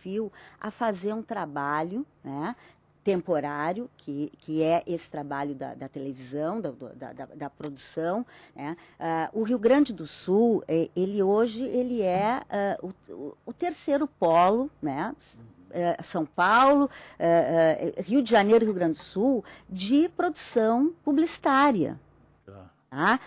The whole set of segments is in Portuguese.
desafio a fazer um trabalho, né, temporário, que é esse trabalho da televisão, da produção, né? O Rio Grande do Sul, ele hoje é o terceiro polo, né? São Paulo, Rio de Janeiro e Rio Grande do Sul, de produção publicitária. Tá?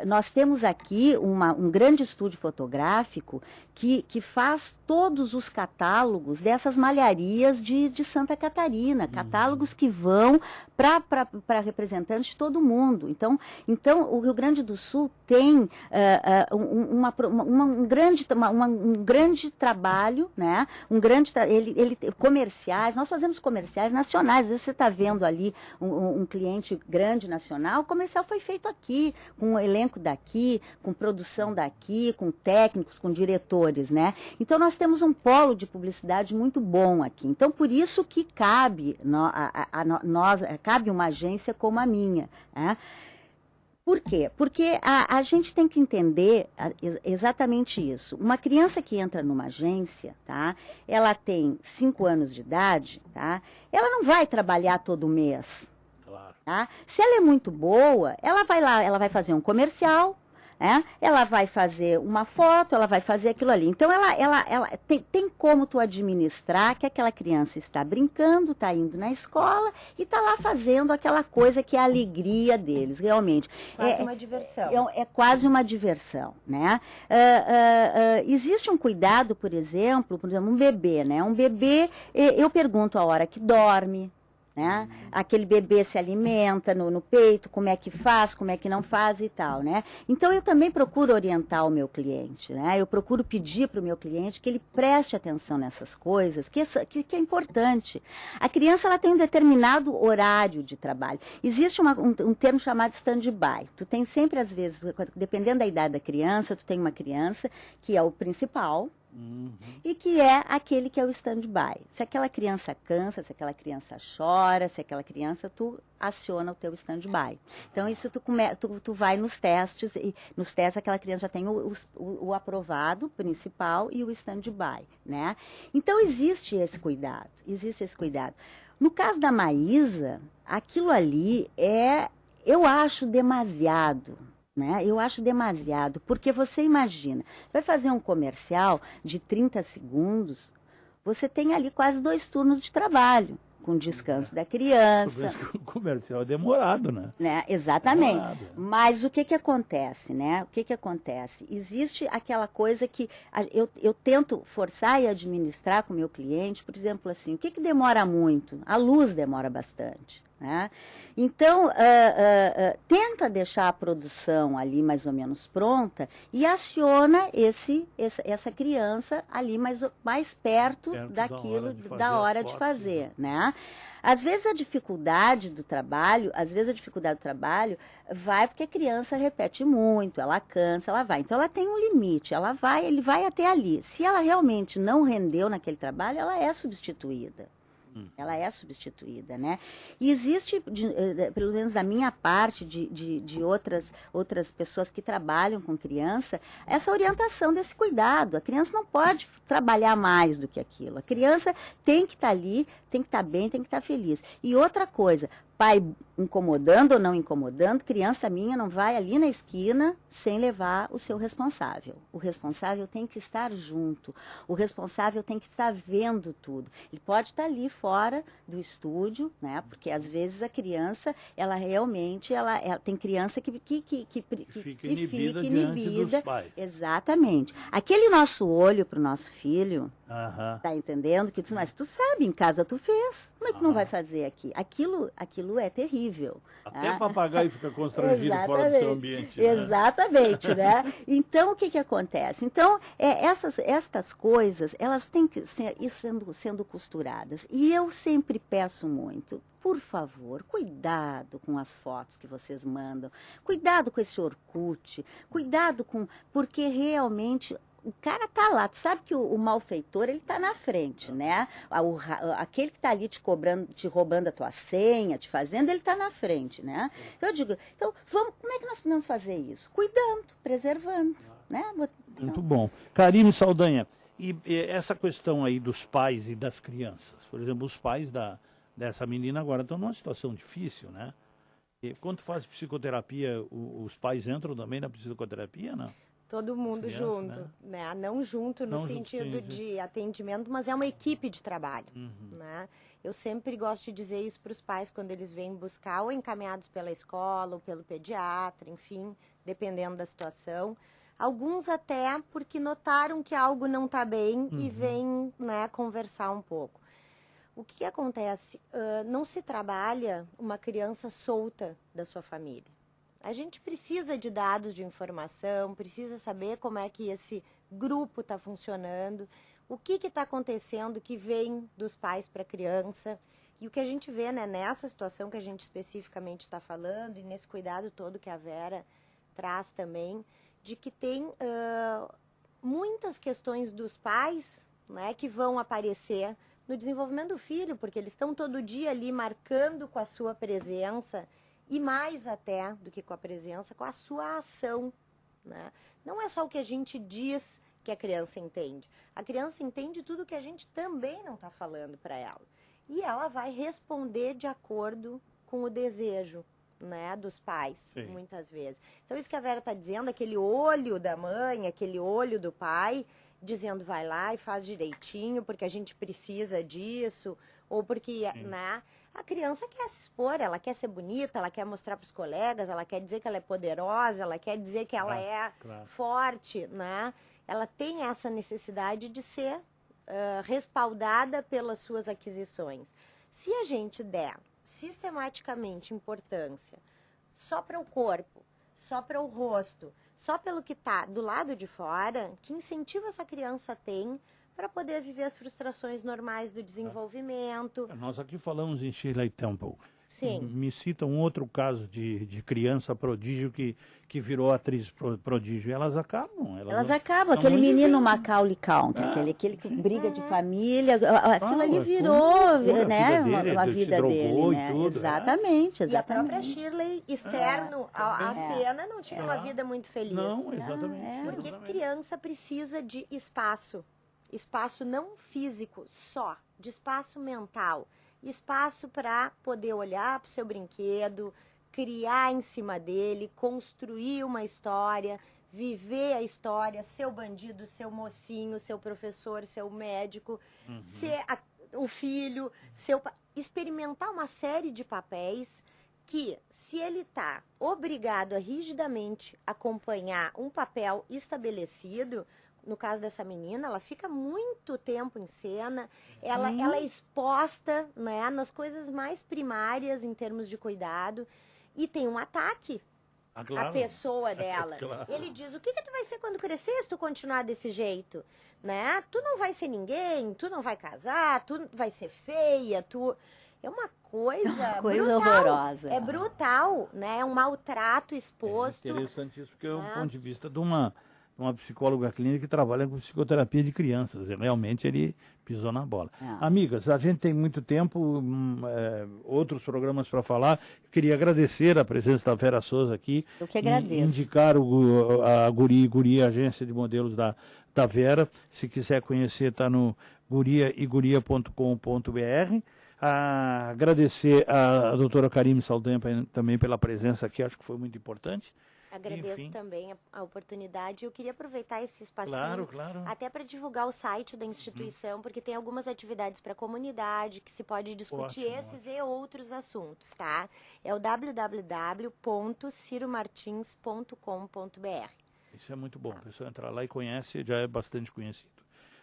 Nós temos aqui um grande estúdio fotográfico que faz todos os catálogos dessas malharias de Santa Catarina, catálogos que vão para representantes de todo mundo. Então, o Rio Grande do Sul tem um grande trabalho, né? Comerciais, nós fazemos comerciais nacionais. Às vezes você está vendo ali um cliente grande nacional, o comercial foi feito aqui, com o elenco daqui, com produção daqui, com técnicos, com diretores, né? Então, nós temos um polo de publicidade muito bom aqui. Então, por isso que cabe uma agência como a minha, né? Por quê? Porque a gente tem que entender exatamente isso. Uma criança que entra numa agência, tá? Ela tem 5 anos de idade, tá? Ela não vai trabalhar todo mês. Tá? Se ela é muito boa, ela vai lá, ela vai fazer um comercial, né? Ela vai fazer uma foto, ela vai fazer aquilo ali. Então, ela tem como tu administrar que aquela criança está brincando, está indo na escola e está lá fazendo aquela coisa que é a alegria deles, realmente. Quase uma diversão. É quase uma diversão, né? Existe um cuidado, por exemplo, um bebê, né? Um bebê, eu pergunto a hora que dorme, né? Aquele bebê se alimenta no peito, como é que faz, como é que não faz e tal, né? Então, eu também procuro orientar o meu cliente, né? Eu procuro pedir para o meu cliente que ele preste atenção nessas coisas, que é importante. A criança, ela tem um determinado horário de trabalho. Existe um termo chamado stand-by. Tu tem sempre, às vezes, dependendo da idade da criança, tu tem uma criança que é o principal, e que é aquele que é o stand-by. Se aquela criança cansa, se aquela criança chora, se aquela criança, tu aciona o teu stand-by. Então, isso tu vai nos testes, e nos testes aquela criança já tem o aprovado principal e o stand-by, né? Então, existe esse cuidado. No caso da Maísa, aquilo ali eu acho demasiado. Né? Eu acho demasiado, porque você imagina, vai fazer um comercial de 30 segundos, você tem ali quase 2 turnos de trabalho, com descanso da criança. O comercial é demorado, né? Exatamente. Demorado. Mas o que acontece, né? Existe aquela coisa que eu tento forçar e administrar com o meu cliente, por exemplo, assim, o que demora muito? A luz demora bastante. Né? Então, tenta deixar a produção ali mais ou menos pronta e aciona essa criança ali mais perto daquilo, da hora de fazer. Né? Às vezes a dificuldade do trabalho vai porque a criança repete muito, ela cansa, ela vai. Então ela tem um limite, ele vai até ali. Se ela realmente não rendeu naquele trabalho, ela é substituída. Né? E existe, pelo menos da minha parte, de outras pessoas que trabalham com criança, essa orientação desse cuidado. A criança não pode trabalhar mais do que aquilo. A criança tem que estar ali, tem que estar bem, tem que estar feliz. E outra coisa, pai incomodando ou não incomodando, criança minha não vai ali na esquina sem levar o seu responsável. O responsável tem que estar junto. O responsável tem que estar vendo tudo. Ele pode estar ali fora do estúdio, né? Porque às vezes a criança, ela realmente, ela tem criança que fica inibida dos pais. Exatamente. Aquele nosso olho para o nosso filho, tá entendendo? Que mas tu sabe, em casa tu fez. Como é que tu não vai fazer aqui? Aquilo é terrível. Até papagaio fica constrangido fora do seu ambiente. Né? Exatamente, né? Então, o que acontece? Então, estas coisas, elas têm que ir sendo costuradas. E eu sempre peço muito, por favor, cuidado com as fotos que vocês mandam, cuidado com esse Orkut, porque realmente o cara tá lá, tu sabe que o malfeitor, ele tá na frente, né? Aquele que tá ali te roubando a tua senha, te fazendo, ele tá na frente, né? Então eu digo, como é que nós podemos fazer isso? Cuidando, preservando, né? Muito bom. Karine Saldanha, E essa questão aí dos pais e das crianças, por exemplo, os pais dessa menina agora estão numa situação difícil, né? E quando faz psicoterapia, os pais entram também na psicoterapia, não? Todo mundo crianças, junto, né? Não junto no sentido de atendimento, mas é uma equipe de trabalho, né? Eu sempre gosto de dizer isso para os pais quando eles vêm buscar, ou encaminhados pela escola, ou pelo pediatra, enfim, dependendo da situação. Alguns até porque notaram que algo não está bem e vêm, né, conversar um pouco. O que acontece? Não se trabalha uma criança solta da sua família. A gente precisa de dados de informação, precisa saber como é que esse grupo está funcionando, o que está acontecendo que vem dos pais para a criança. E o que a gente vê, né, nessa situação que a gente especificamente está falando, e nesse cuidado todo que a Vera traz também, de que tem muitas questões dos pais, né, que vão aparecer no desenvolvimento do filho, porque eles estão todo dia ali marcando com a sua presença, e mais até do que com a presença, com a sua ação, né? Não é só o que a gente diz que a criança entende. A criança entende tudo que a gente também não está falando para ela. E ela vai responder de acordo com o desejo, né, dos pais, Sim. muitas vezes. Então, isso que a Vera está dizendo, aquele olho da mãe, aquele olho do pai, dizendo vai lá e faz direitinho, porque a gente precisa disso, ou porque, né, a criança quer se expor, ela quer ser bonita, ela quer mostrar para os colegas, ela quer dizer que ela é poderosa, ela quer dizer que ela é forte, né? Ela tem essa necessidade de ser respaldada pelas suas aquisições. Se a gente der sistematicamente importância só para o corpo, só para o rosto, só pelo que está do lado de fora, que incentivo essa criança tem para poder viver as frustrações normais do desenvolvimento? Nós aqui falamos em Shirley Temple. Sim. Me cita um outro caso de criança prodígio que virou atriz prodígio. Elas acabam. Elas acabam. Aquele menino Macaulay Culkin, aquele que briga de família, aquilo ali virou, né, uma vida dele, né? Tudo, exatamente. E a própria Shirley, externo à cena, não tinha uma vida muito feliz. Não, exatamente. Porque criança precisa de espaço. Espaço não físico só, de espaço mental. Espaço para poder olhar para o seu brinquedo, criar em cima dele, construir uma história, viver a história, seu bandido, seu mocinho, seu professor, seu médico, ser o filho, experimentar uma série de papéis que, se ele está obrigado a rigidamente acompanhar um papel estabelecido, no caso dessa menina, ela fica muito tempo em cena, ela é exposta, né, nas coisas mais primárias em termos de cuidado, e tem um ataque à pessoa dela. Ele diz, o que tu vai ser quando crescer se tu continuar desse jeito? Né? Tu não vai ser ninguém, tu não vai casar, tu vai ser feia, tu... É uma coisa brutal, horrorosa. É brutal, né? É um maltrato exposto. É interessante isso, porque é um ponto de vista de uma psicóloga clínica que trabalha com psicoterapia de crianças. E realmente ele pisou na bola. Amigas, a gente tem muito tempo, outros programas para falar. Eu queria agradecer a presença da Vera Souza aqui. Eu que agradeço. Indicar a Guri, a agência de modelos da Vera. Se quiser conhecer, está no guriaiguria.com.br. Agradecer a doutora Karime Saldanha também pela presença aqui, acho que foi muito importante. Agradeço também a oportunidade. Eu queria aproveitar esse espacinho até para divulgar o site da instituição, porque tem algumas atividades para a comunidade que se pode discutir esses e outros assuntos, tá? É o www.ciromartins.com.br. Isso é muito bom. A pessoa entrar lá e conhece, já é bastante conhecido.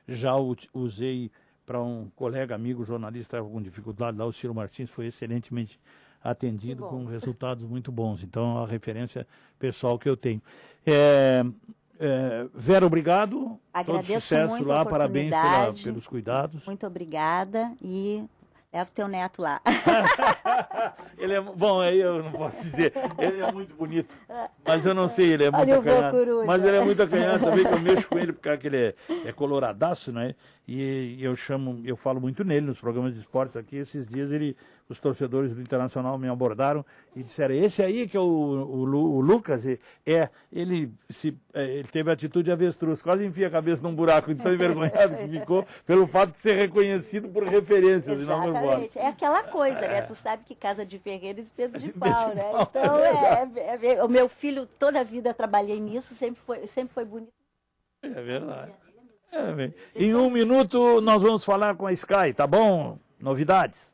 Já usei para um colega, amigo, jornalista, estava com dificuldade lá, o Ciro Martins foi excelentemente atendido com resultados muito bons. Então, é uma referência pessoal que eu tenho. Vera, obrigado. Agradeço todo sucesso muito lá, a parabéns pelos cuidados. Muito obrigada e leva o teu neto lá. Ele é bom, aí eu não posso dizer. Ele é muito bonito, mas eu não sei, ele é muito acanhado. Mas ele é muito acanhado também, que eu mexo com ele, porque ele é coloradaço, né? e eu falo muito nele nos programas de esportes aqui. Esses dias os torcedores do Internacional me abordaram e disseram, esse aí que é o Lucas, ele teve a atitude de avestruz, quase enfia a cabeça num buraco, tão envergonhado que ficou pelo fato de ser reconhecido por referências. Exatamente, é aquela coisa, né? Tu sabe que casa de ferreiro e espeto de pau, né? Então, o meu filho, toda a vida trabalhei nisso, sempre foi bonito. É verdade. Em 1 minuto nós vamos falar com a Sky, tá bom? Novidades?